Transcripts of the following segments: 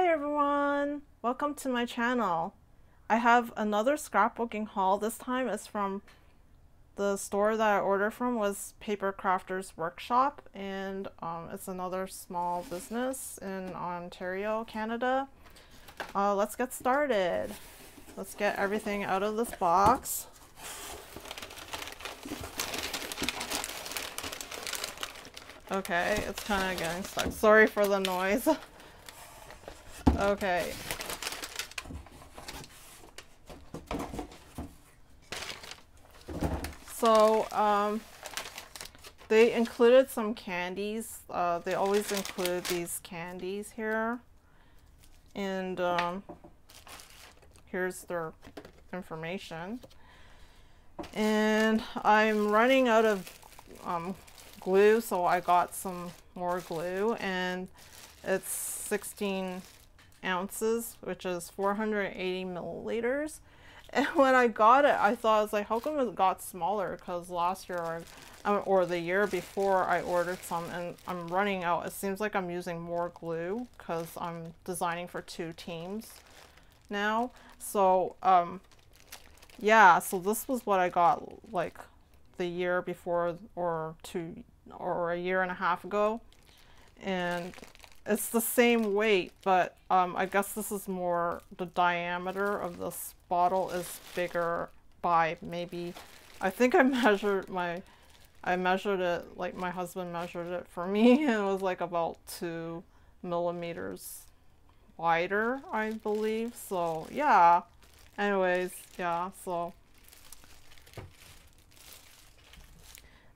Hi everyone! Welcome to my channel. I have another scrapbooking haul. This time it's from the store that I ordered from was Papercrafters Workshop, and it's another small business in Ontario, Canada. Let's get started. Let's get everything out of this box. Okay, it's kind of getting stuck. Sorry for the noise. Okay. So, they included some candies. They always include these candies here. And here's their information. And I'm running out of glue, so I got some more glue, and it's 16 ounces, which is 480 milliliters. And when I got it, I thought, I was like, how come it got smaller? Because last year or the year before I ordered some, and I'm running out. It seems like I'm using more glue because I'm designing for 2 teams now. So yeah, so this was what I got like the year before, or a year and a half ago, and it's the same weight, but I guess this is more, the diameter of this bottle is bigger by maybe, I think I measured it, like my husband measured it for me, and it was like about 2 millimeters wider, I believe. So yeah, anyways, yeah, so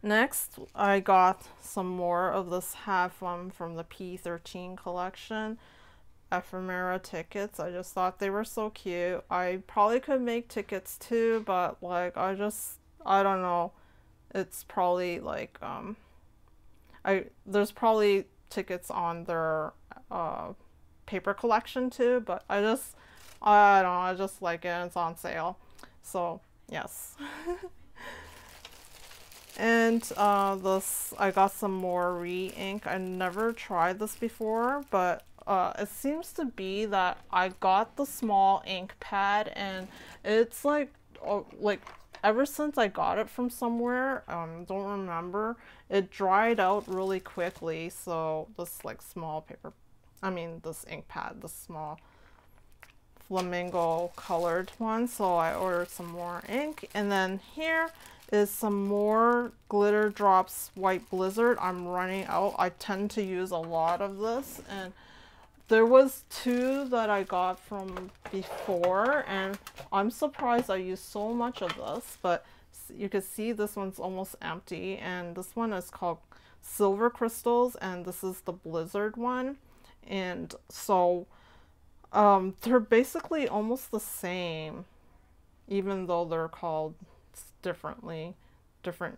next, I got some more of this from the P13 collection, ephemera tickets. I just thought they were so cute. I probably could make tickets too, but like I don't know. It's probably like there's probably tickets on their paper collection too, but I don't know, I just like it, and it's on sale. So yes. And I got some more re-ink. I never tried this before, but it seems to be that I got the small ink pad, and it's like ever since I got it from somewhere, don't remember, it dried out really quickly. So this like small this ink pad, the small flamingo colored one. So I ordered some more ink, and then here is some more glitter drops white blizzard. I'm running out. I tend to use a lot of this, and there was 2 that I got from before, and I'm surprised I used so much of this, but you can see this one's almost empty, and this one is called Silver Crystals, and this is the blizzard one. And so they're basically almost the same, even though they're called different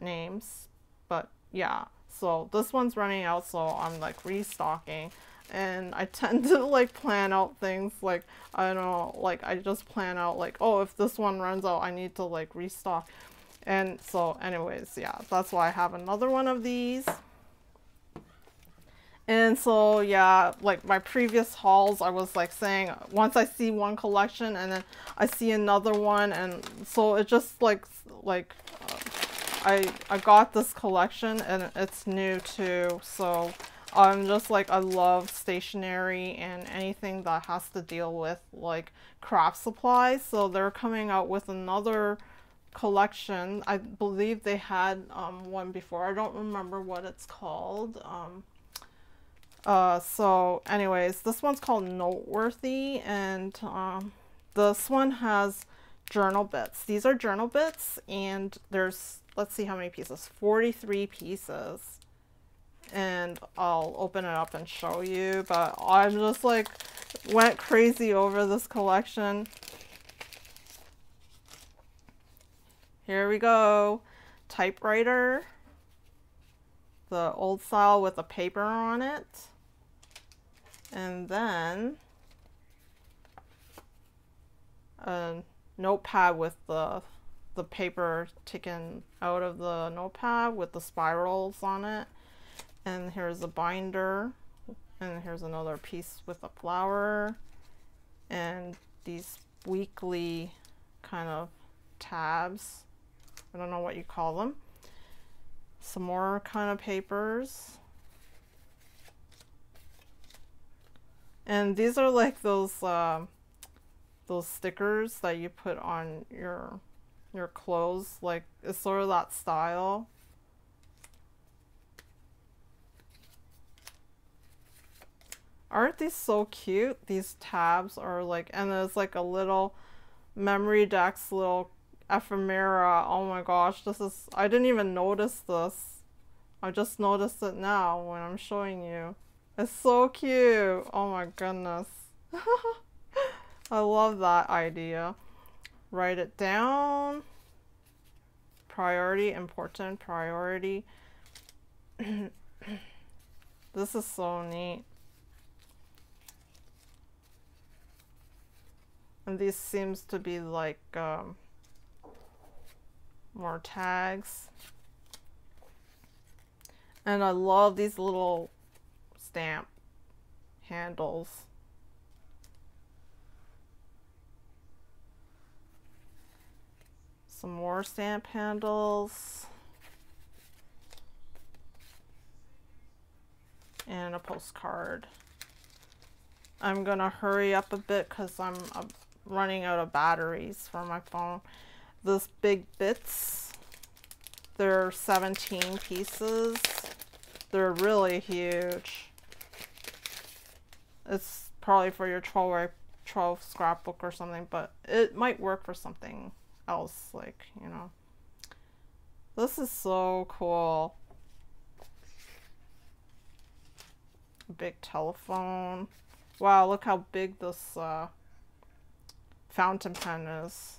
names. But yeah, so this one's running out, so I'm like restocking. And I tend to like plan out things, like I don't know, like I just plan out like, oh, if this one runs out, I need to like restock. And so anyways, yeah, that's why I have another one of these. And so yeah, like my previous hauls, I was like saying, once I see one collection and then I see another one, and so it just like I got this collection, and it's new too. So I'm just like, I love stationery and anything that has to deal with like craft supplies. So they're coming out with another collection. I believe they had one before. I don't remember what it's called. So anyways, this one's called Noteworthy, and this one has journal bits. These are journal bits, and there's, let's see how many pieces, 43 pieces. And I'll open it up and show you, but I'm just like went crazy over this collection. Here we go. Typewriter, the old style with a paper on it, and then a notepad with the paper taken out of the notepad with the spirals on it. And here's a binder And here's another piece with a flower. And these weekly kind of tabs. I don't know what you call them. Some more kind of papers. And these are like those stickers that you put on your clothes. Like, it's sort of that style. Aren't these so cute? These tabs are like, and there's like a little memory decks, little ephemera. Oh my gosh, this is, I didn't even notice this. I just noticed it now when I'm showing you. It's so cute. Oh my goodness. I love that idea. Write it down. Priority, important, priority. This is so neat. And these seems to be like more tags. And I love these little stamp handles. Some more stamp handles. And a postcard. I'm gonna hurry up a bit because I'm running out of batteries for my phone. This big bits, they're 17 pieces. They're really huge. It's probably for your 12 scrapbook or something, but it might work for something else, like, you know. This is so cool. Big telephone. Wow, look how big this fountain pen is.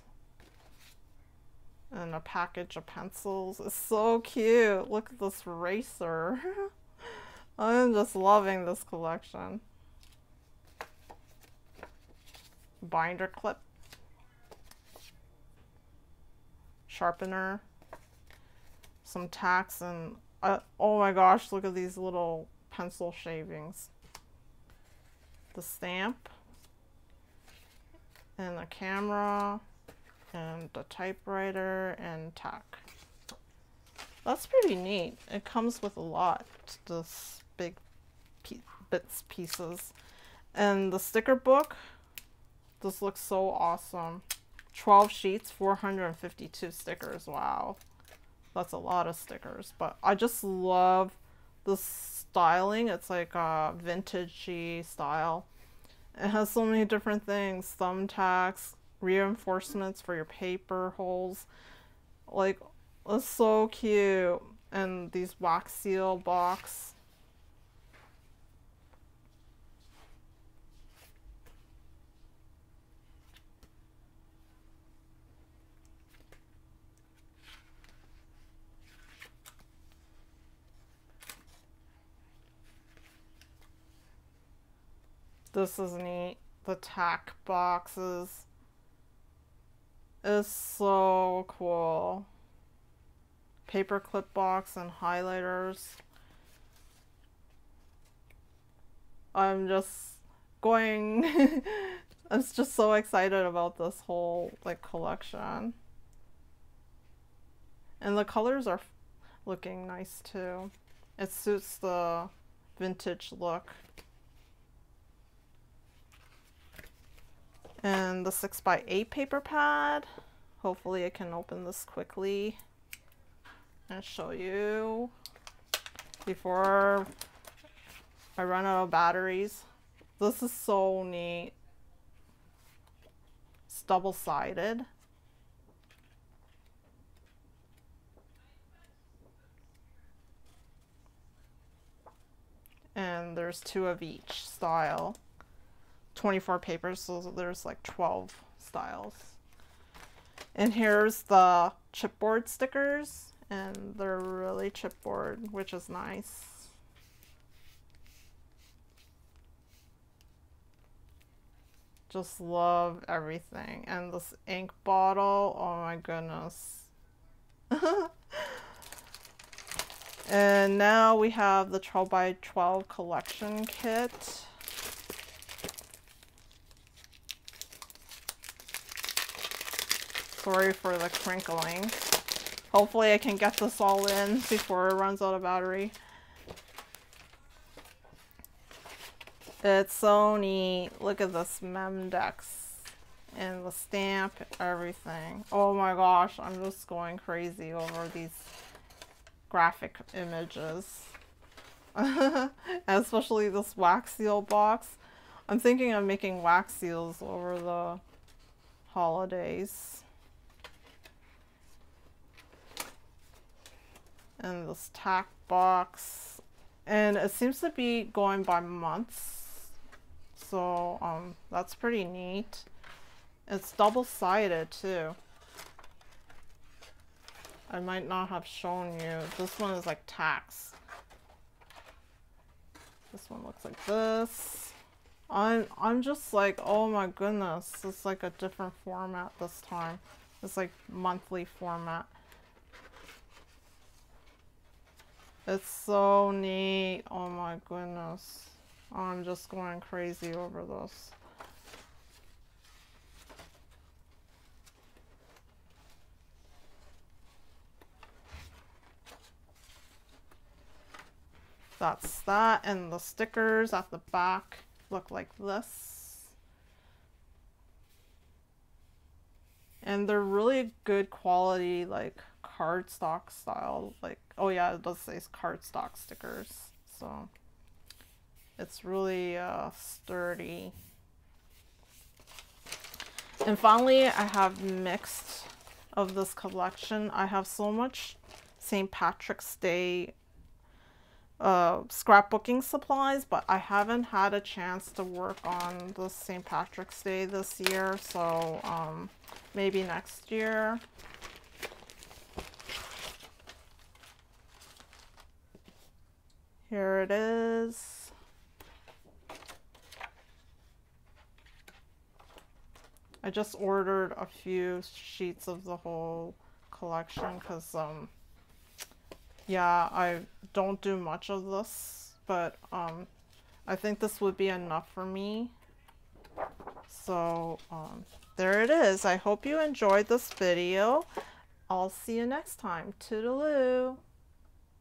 And a package of pencils. It's so cute. Look at this eraser. I'm just loving this collection. Binder clip. Sharpener. Some tacks and oh my gosh, look at these little pencil shavings. The stamp. And the camera. And the typewriter and tack. That's pretty neat. It comes with a lot, this big bits pieces. And the sticker book, this looks so awesome. 12 sheets, 452 stickers. Wow, that's a lot of stickers, but I just love the styling. It's like a vintagey style. It has so many different things. Thumbtacks, reinforcements for your paper holes. Like, it's so cute. And these wax seal box. This is neat. The tack boxes is so cool. Paper clip box and highlighters. I'm just going I'm just so excited about this whole like collection. And the colors are looking nice too. It suits the vintage look. And the 6x8 paper pad. Hopefully I can open this quickly and show you before I run out of batteries. This is so neat. It's double-sided. And there's 2 of each style. 24 papers, so there's like 12 styles. And here's the chipboard stickers, and they're really chipboard, which is nice. Just love everything. And this ink bottle, oh my goodness. And now we have the 12 by 12 collection kit. Sorry for the crinkling. Hopefully I can get this all in before it runs out of battery. It's so neat. Look at this Memdex and the stamp, everything. Oh my gosh, I'm just going crazy over these graphic images. Especially this wax seal box. I'm thinking of making wax seals over the holidays. And this tack box, and it seems to be going by months, so that's pretty neat. It's double-sided too. I might not have shown you. This one is like tacks. This one looks like this. I'm just like, oh my goodness, it's like a different format this time. It's like monthly format. It's so neat. Oh my goodness. I'm just going crazy over this. That's that, and the stickers at the back look like this. And they're really good quality, like cardstock style, like, oh yeah, it does say cardstock stickers, so it's really sturdy. And finally, I have mixed of this collection. I have so much St. Patrick's Day scrapbooking supplies, but I haven't had a chance to work on the St. Patrick's Day this year, so maybe next year. Here it is. I just ordered a few sheets of the whole collection because yeah, I don't do much of this, but I think this would be enough for me. So there it is. I hope you enjoyed this video. I'll see you next time. Toodaloo.